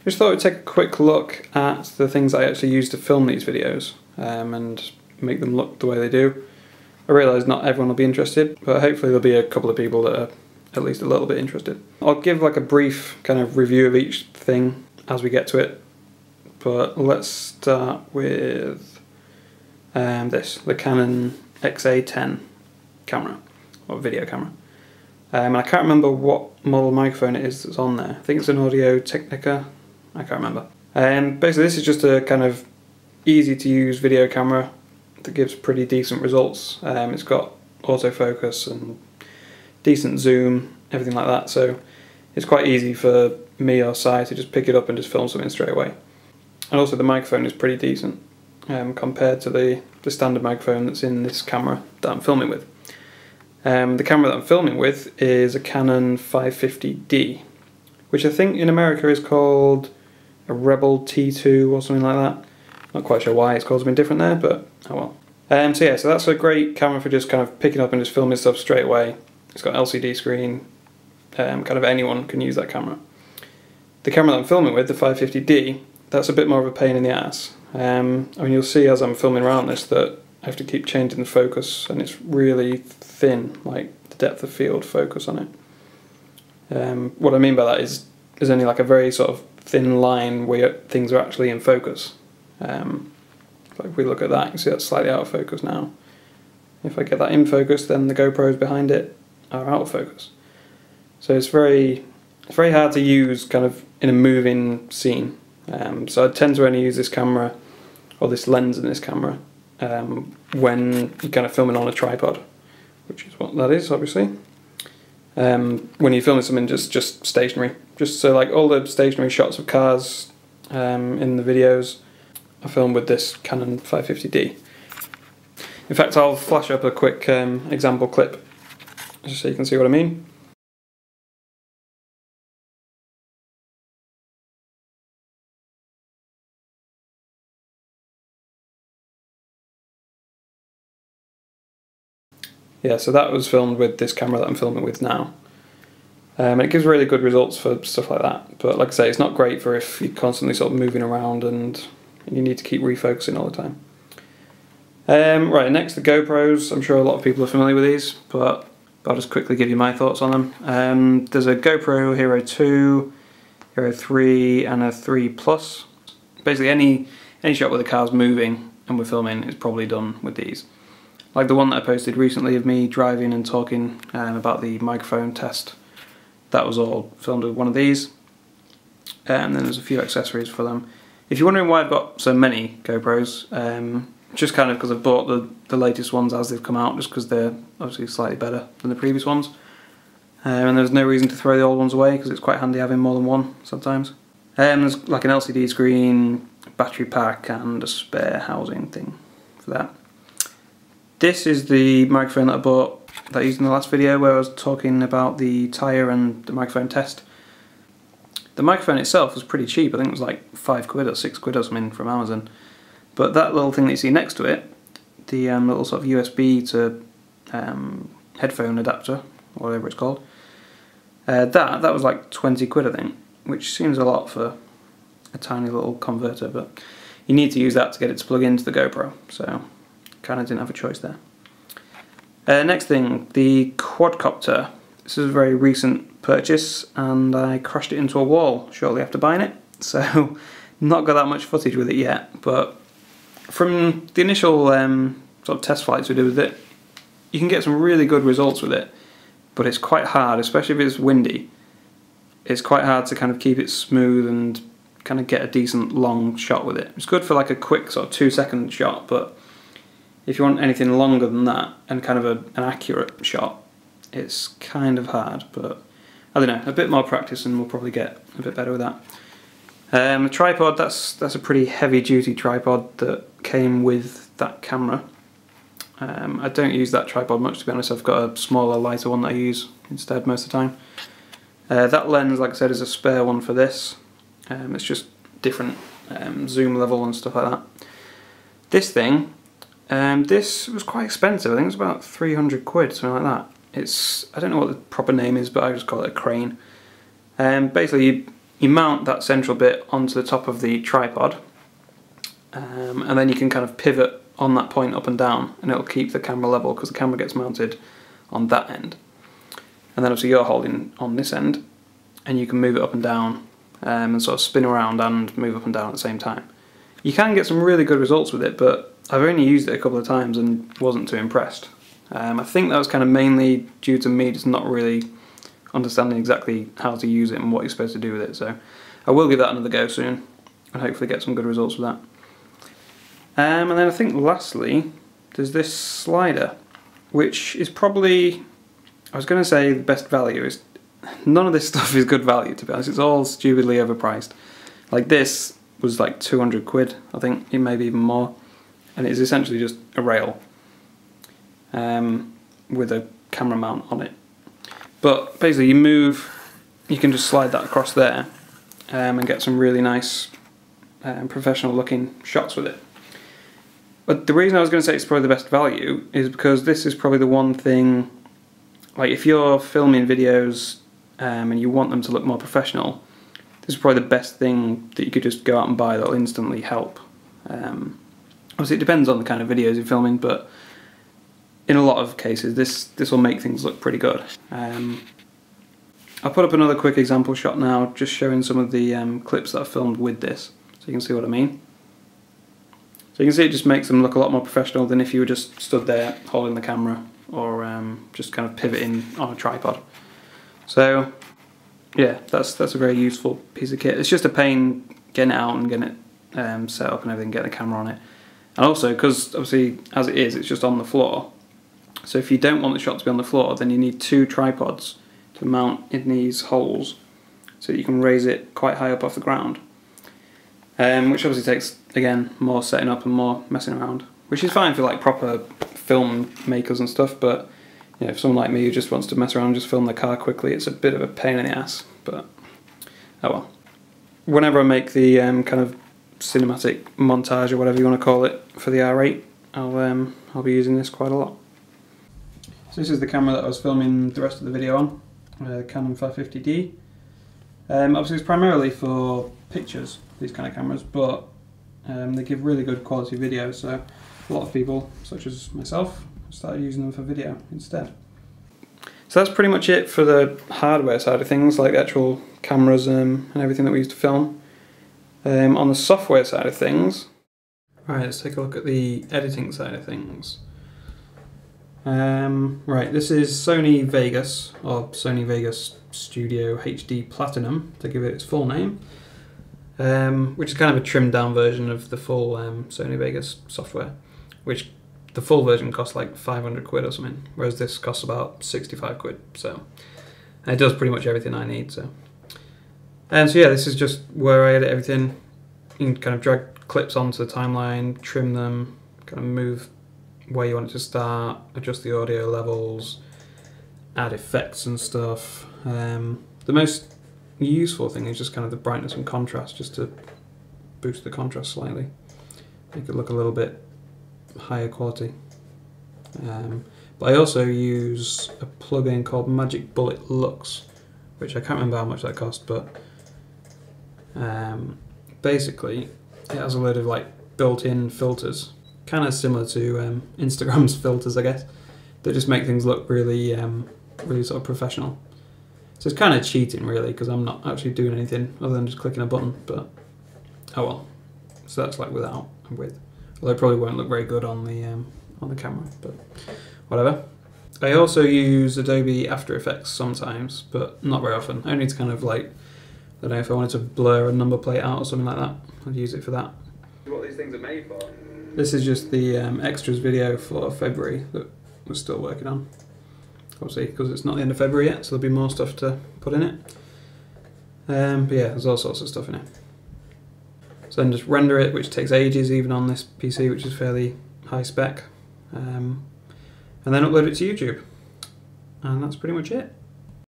Just thought I'd take a quick look at the things I actually use to film these videos and make them look the way they do. I realise not everyone will be interested, but hopefully there'll be a couple of people that are at least a little bit interested. I'll give like a brief kind of review of each thing as we get to it, but let's start with the Canon XA10 camera, or video camera. I can't remember what model microphone it is that's on there. I think it's an Audio Technica, I can't remember. Basically this is just a kind of easy to use video camera that gives pretty decent results. It's got autofocus and decent zoom, everything like that, so it's quite easy for me or Si to just pick it up and just film something straight away. And also the microphone is pretty decent compared to the standard microphone that's in this camera that I'm filming with. The camera that I'm filming with is a Canon 550D, which I think in America is called a Rebel T2 or something like that. Not quite sure why it's called something different there, but oh well. So yeah, so that's a great camera for just kind of picking up and just filming stuff straight away. It's got LCD screen, kind of anyone can use that camera. The camera that I'm filming with, the 550D, that's a bit more of a pain in the ass. I mean, you'll see as I'm filming around this that I have to keep changing the focus, and it's really thin, like the depth of field focus on it. What I mean by that is there's only like a very sort of thin line where things are actually in focus. Like if we look at that, you can see that's slightly out of focus now. If I get that in focus, then the GoPros behind it are out of focus. So it's very hard to use kind of in a moving scene. So I tend to only use this camera, or this lens in this camera, when you're kind of filming on a tripod, which is what that is, obviously. When you're filming something just stationary, just so like all the stationary shots of cars in the videos I filmed with this Canon 550D. In fact, I'll flash up a quick example clip just so you can see what I mean. Yeah, so that was filmed with this camera that I'm filming with now. And it gives really good results for stuff like that. But like I say, it's not great for if you're constantly sort of moving around and you need to keep refocusing all the time. Right, next the GoPros. I'm sure a lot of people are familiar with these, but I'll just quickly give you my thoughts on them. There's a GoPro Hero 2, Hero 3 and a 3 Plus. Basically any shot where the car's moving and we're filming is probably done with these. Like the one that I posted recently of me driving and talking about the microphone test, that was all filmed with one of these. And then there's a few accessories for them. If you're wondering why I've got so many GoPros, just kind of because I've bought the latest ones as they've come out, just because they're obviously slightly better than the previous ones. And there's no reason to throw the old ones away because it's quite handy having more than one sometimes. There's like an LCD screen, battery pack and a spare housing thing for that. This is the microphone that I bought that I used in the last video where I was talking about the tyre and the microphone test. The microphone itself was pretty cheap, I think it was like £5 or £6 or something from Amazon. But that little thing that you see next to it, the little sort of USB to headphone adapter, or whatever it's called, that was like £20 I think, which seems a lot for a tiny little converter, but you need to use that to get it to plug into the GoPro, so kind of didn't have a choice there. Next thing, the Quadcopter. This is a very recent purchase and I crashed it into a wall shortly after buying it, so not got that much footage with it yet, but from the initial sort of test flights we did with it, you can get some really good results with it, but it's quite hard, especially if it's windy. It's quite hard to kind of keep it smooth and kind of get a decent long shot with it. It's good for like a quick sort of 2-second shot, but if you want anything longer than that and kind of an accurate shot, it's kind of hard, but I don't know, a bit more practice and we'll probably get a bit better with that. The tripod, that's a pretty heavy duty tripod that came with that camera. I don't use that tripod much, to be honest. I've got a smaller, lighter one that I use instead most of the time. That lens, like I said, is a spare one for this. It's just different zoom level and stuff like that. This thing, this was quite expensive. I think it was about £300, something like that. I don't know what the proper name is, but I just call it a crane. Basically, you mount that central bit onto the top of the tripod, and then you can kind of pivot on that point up and down, and it'll keep the camera level because the camera gets mounted on that end. And then obviously you're holding on this end, and you can move it up and down, and sort of spin around and move up and down at the same time. You can get some really good results with it, but I've only used it a couple of times and wasn't too impressed. I think that was kind of mainly due to me just not really understanding exactly how to use it and what you're supposed to do with it, so I will give that another go soon and hopefully get some good results with that. And then I think lastly there's this slider, which is probably, I was going to say the best value. Is none of this stuff is good value, to be honest. It's all stupidly overpriced. Like this was like 200 quid, I think, it may be even more, and it's essentially just a rail with a camera mount on it. But basically you can just slide that across there and get some really nice professional looking shots with it. But the reason I was going to say it's probably the best value is because this is probably the one thing, like if you're filming videos and you want them to look more professional, this is probably the best thing that you could just go out and buy that'll instantly help. Obviously it depends on the kind of videos you're filming, but in a lot of cases this will make things look pretty good. I'll put up another quick example shot now, just showing some of the clips that I've filmed with this, so you can see what I mean. So you can see it just makes them look a lot more professional than if you were just stood there holding the camera or just kind of pivoting on a tripod. So yeah, that's a very useful piece of kit. It's just a pain getting it out and getting it set up and everything, getting the camera on it. And also, because obviously as it is, it's just on the floor. So if you don't want the shot to be on the floor, then you need two tripods to mount in these holes so that you can raise it quite high up off the ground. Which obviously takes, again, more setting up and more messing around, which is fine for like proper film makers and stuff, but you know, if someone like me who just wants to mess around and just film their car quickly, it's a bit of a pain in the ass, but oh well. Whenever I make the kind of cinematic montage or whatever you want to call it for the R8, I'll be using this quite a lot. So this is the camera that I was filming the rest of the video on, Canon 550D. Obviously it's primarily for pictures, these kind of cameras, but they give really good quality video, so a lot of people, such as myself, started using them for video instead. So that's pretty much it for the hardware side of things, like the actual cameras and everything that we used to film. On the software side of things, right, let's take a look at the editing side of things. Right, this is Sony Vegas, or Sony Vegas Studio HD Platinum, to give it its full name, which is kind of a trimmed down version of the full Sony Vegas software, which the full version costs like 500 quid or something, whereas this costs about 65 quid, so and it does pretty much everything I need. So yeah, this is just where I edit everything. You can kind of drag clips onto the timeline, trim them, kind of move where you want it to start, adjust the audio levels, add effects and stuff. The most useful thing is just kind of the brightness and contrast, just to boost the contrast slightly, make it look a little bit higher quality. But I also use a plugin called Magic Bullet Lux, which I can't remember how much that cost, but basically it has a load of like built-in filters, kind of similar to Instagram's filters, I guess, that just make things look really really sort of professional. So it's kind of cheating really, because I'm not actually doing anything other than just clicking a button, but oh well. So that's like without and with. Although it probably won't look very good on the camera, but whatever. I also use Adobe After Effects sometimes, but not very often. Only to kind of like, I don't know, if I wanted to blur a number plate out or something like that, I'd use it for that. What these things are made for? This is just the extras video for February that we're still working on. Obviously, because it's not the end of February yet, so there'll be more stuff to put in it. But yeah, there's all sorts of stuff in it. So then just render it, which takes ages even on this PC, which is fairly high spec. And then upload it to YouTube. And that's pretty much it.